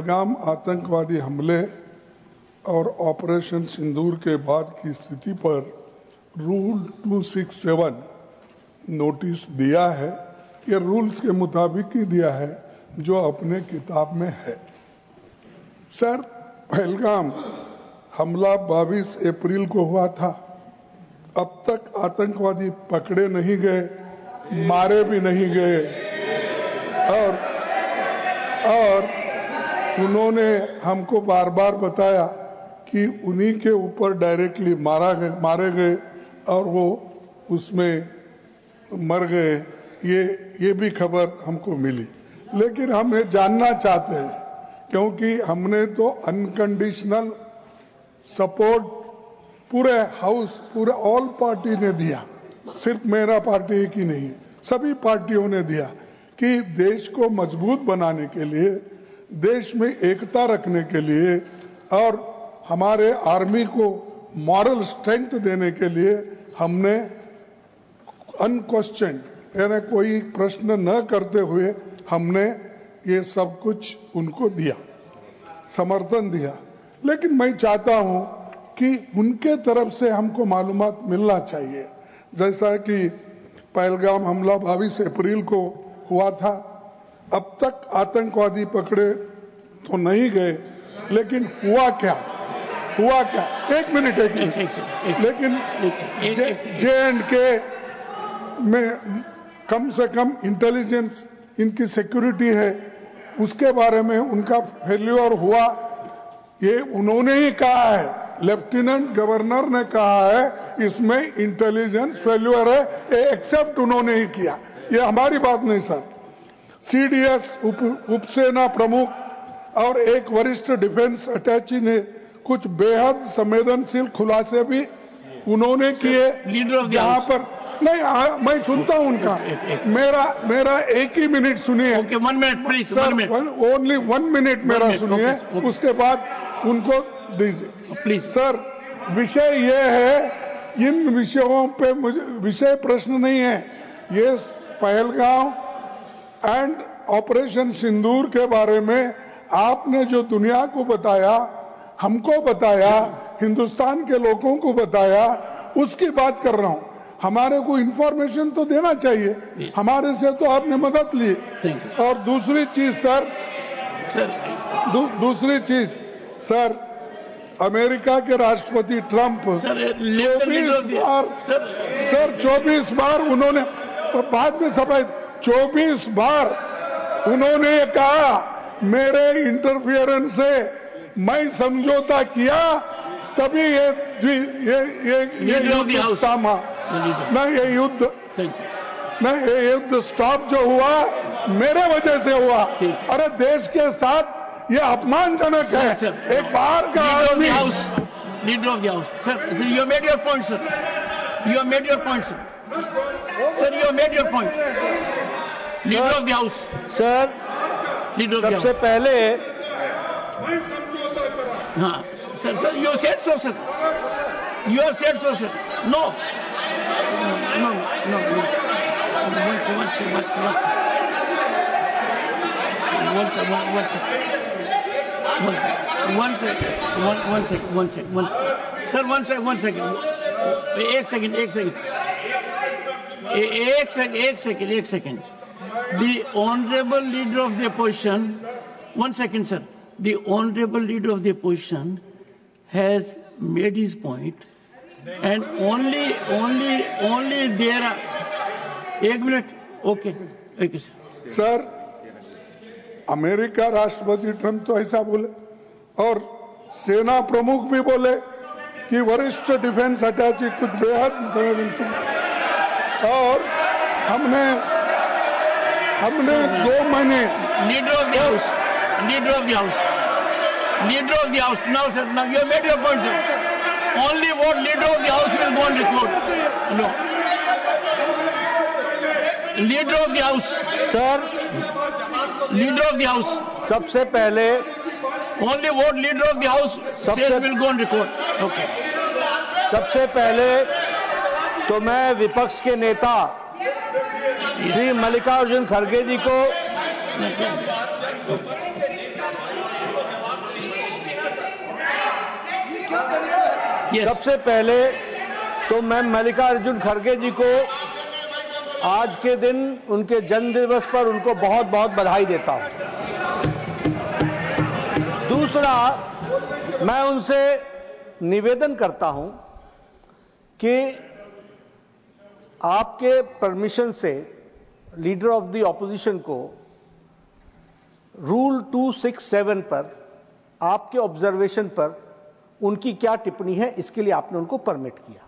पहलगाम आतंकवादी हमले और ऑपरेशन सिंदूर के बाद की स्थिति पर रूल 267 नोटिस दिया है। ये रूल्स के मुताबिक ही दिया है जो अपने किताब में है। सर, पहलगाम हमला 22 अप्रैल को हुआ था। अब तक आतंकवादी पकड़े नहीं गए, मारे भी नहीं गए और उन्होंने हमको बार बार बताया कि उन्हीं के ऊपर डायरेक्टली मारे गए और वो उसमें मर गए। ये भी खबर हमको मिली, लेकिन हम ये जानना चाहते हैं क्योंकि हमने तो अनकंडीशनल सपोर्ट पूरे हाउस, पूरे ऑल पार्टी ने दिया, सिर्फ मेरा पार्टी की नहीं, सभी पार्टियों ने दिया कि देश को मजबूत बनाने के लिए, देश में एकता रखने के लिए और हमारे आर्मी को मॉरल स्ट्रेंथ देने के लिए हमने अनक्वेश्चन यानी कोई प्रश्न न करते हुए हमने ये सब कुछ उनको दिया, समर्थन दिया। लेकिन मैं चाहता हूं कि उनके तरफ से हमको मालूमात मिलना चाहिए। जैसा कि पहलगाम हमला 22 अप्रैल को हुआ था, अब तक आतंकवादी पकड़े तो नहीं गए, लेकिन हुआ क्या? एक मिनट लेकिन J&K में कम से कम इंटेलिजेंस, इनकी सिक्योरिटी है, उसके बारे में उनका फेल्यूर हुआ, ये उन्होंने ही कहा है। लेफ्टिनेंट गवर्नर ने कहा है इसमें इंटेलिजेंस फेल्यूर है, ये एक्सेप्ट उन्होंने ही किया, ये हमारी बात नहीं सर। CDS उपसेना प्रमुख और एक वरिष्ठ डिफेंस अटैची ने कुछ बेहद संवेदनशील खुलासे भी उन्होंने किए, जहां पर नहीं मैं सुनता हूं उनका, मेरा एक ही मिनट सुनिए। Okay, 1 minute please, sir, only 1 minute मेरा सुनिए, उसके बाद उनको दीजिए प्लीज। सर, विषय ये है, इन विषयों पे मुझे विषय प्रश्न नहीं है, ये पहलगाम एंड ऑपरेशन सिंदूर के बारे में आपने जो दुनिया को बताया, हमको बताया, हिंदुस्तान के लोगों को बताया, उसकी बात कर रहा हूं। हमारे को इंफॉर्मेशन तो देना चाहिए, हमारे से तो आपने मदद ली। और दूसरी चीज सर, अमेरिका के राष्ट्रपति ट्रंप 24 बार उन्होंने, बाद में सफाई, 24 बार उन्होंने कहा मेरे इंटरफियरेंस से मैं समझौता किया, तभी ये युद्ध थामा, नहीं ये युद्ध स्टॉप जो हुआ मेरे वजह से हुआ। अरे देश के साथ ये अपमानजनक है। एक बार का आदमी, leader of the house, sir, you made your point sir, you made your point sir, you made your point, leader of the house sir. सबसे पहले हाँ sir, you said so sir, you have said so sir, no, एक second. The honorable leader of the opposition, 1 second sir, the honorable leader of the opposition has made his point and only there are, 1 minute, okay sir, America राष्ट्रपति Trump तो ऐसा बोले और सेना प्रमुख भी बोले कि वरिष्ठ डिफेंस अटैची कुछ बेहद संवेदनशील, और हमने 2 महीने leader of the house, now sir, now you have made your point sir, only what leader of the house will go on record, no, leader of the house sir, leader of the house, सबसे पहले only what leader of the house says will go on record, okay। सबसे पहले तो मैं विपक्ष के नेता श्री मल्लिकार्जुन खड़गे जी को Yes. सबसे पहले तो मैं मल्लिकार्जुन खड़गे जी को आज के दिन उनके जन्म दिवस पर उनको बहुत बहुत बधाई देता हूं। दूसरा, मैं उनसे निवेदन करता हूं कि आपके परमिशन से लीडर ऑफ द ऑपोजिशन को रूल 267 पर आपके ऑब्जर्वेशन पर उनकी क्या टिप्पणी है, इसके लिए आपने उनको परमिट किया।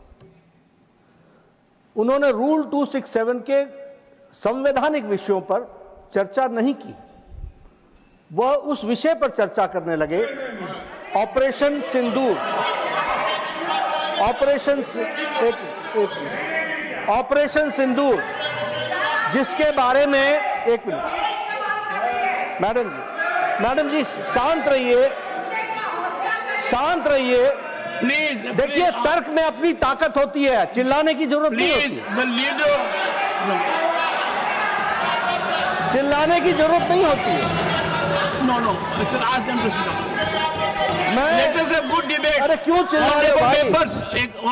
उन्होंने रूल 267 के संवैधानिक विषयों पर चर्चा नहीं की, वह उस विषय पर चर्चा करने लगे, ऑपरेशन सिंदूर, ऑपरेशन सिंदूर, जिसके बारे में एक मिनट मैडम जी शांत रहिए, शांत रहिए। प्लीज देखिए, तर्क में अपनी ताकत होती है, चिल्लाने की जरूरत नहीं होती, चिल्लाने की जरूरत नहीं होती है। नो सर, आज मैं गुड डिबेट। अरे क्यों चिल्ला रहे हो भाई?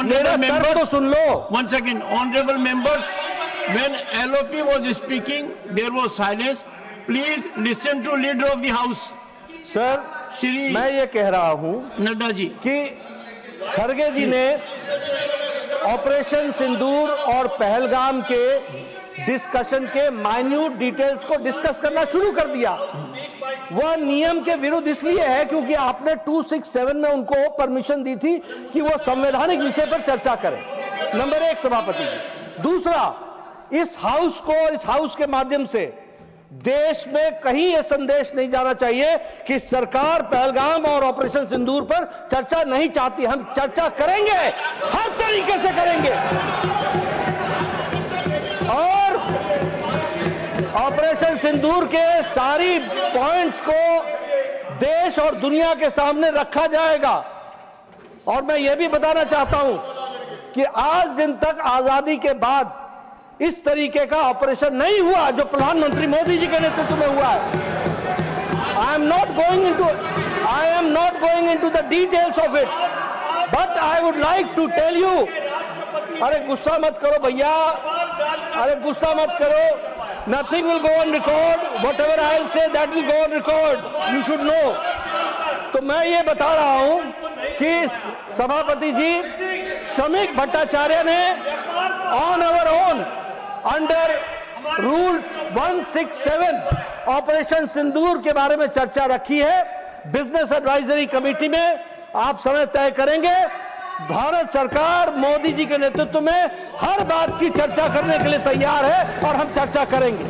मेरा तर्क तो सुन लो। One second, honorable members, when LOP was speaking, there was silence. Please listen to leader of the house. Sir, Shri मैं ये कह रहा हूं नड्डा जी कि खड़गे जी ने ऑपरेशन सिंदूर और पहलगाम के डिस्कशन के माइन्यूट डिटेल्स को डिस्कस करना शुरू कर दिया। वह नियम के विरुद्ध इसलिए है क्योंकि आपने 267 में उनको परमिशन दी थी कि वो संवैधानिक विषय पर चर्चा करें। नंबर एक, सभापति जी। दूसरा, इस हाउस को और इस हाउस के माध्यम से देश में कहीं यह संदेश नहीं जाना चाहिए कि सरकार पहलगाम और ऑपरेशन सिंदूर पर चर्चा नहीं चाहती। हम चर्चा करेंगे, हर तरीके से करेंगे, और ऑपरेशन सिंदूर के सारी पॉइंट्स को देश और दुनिया के सामने रखा जाएगा। और मैं यह भी बताना चाहता हूं कि आज दिन तक आजादी के बाद इस तरीके का ऑपरेशन नहीं हुआ जो प्रधानमंत्री मोदी जी के नेतृत्व में हुआ है। I am not going into the details of it, but I would like to tell you. अरे गुस्सा मत करो भैया, अरे गुस्सा मत करो। Nothing will go on record, whatever I will say that will go on record, you should know. तो मैं ये बता रहा हूं कि सभापति जी श्रमिक भट्टाचार्य ने on our own under rule 167 operation Sindoor के बारे में चर्चा रखी है। बिजनेस एडवाइजरी कमेटी में आप समय तय करेंगे। भारत सरकार मोदी जी के नेतृत्व में हर बात की चर्चा करने के लिए तैयार है और हम चर्चा करेंगे।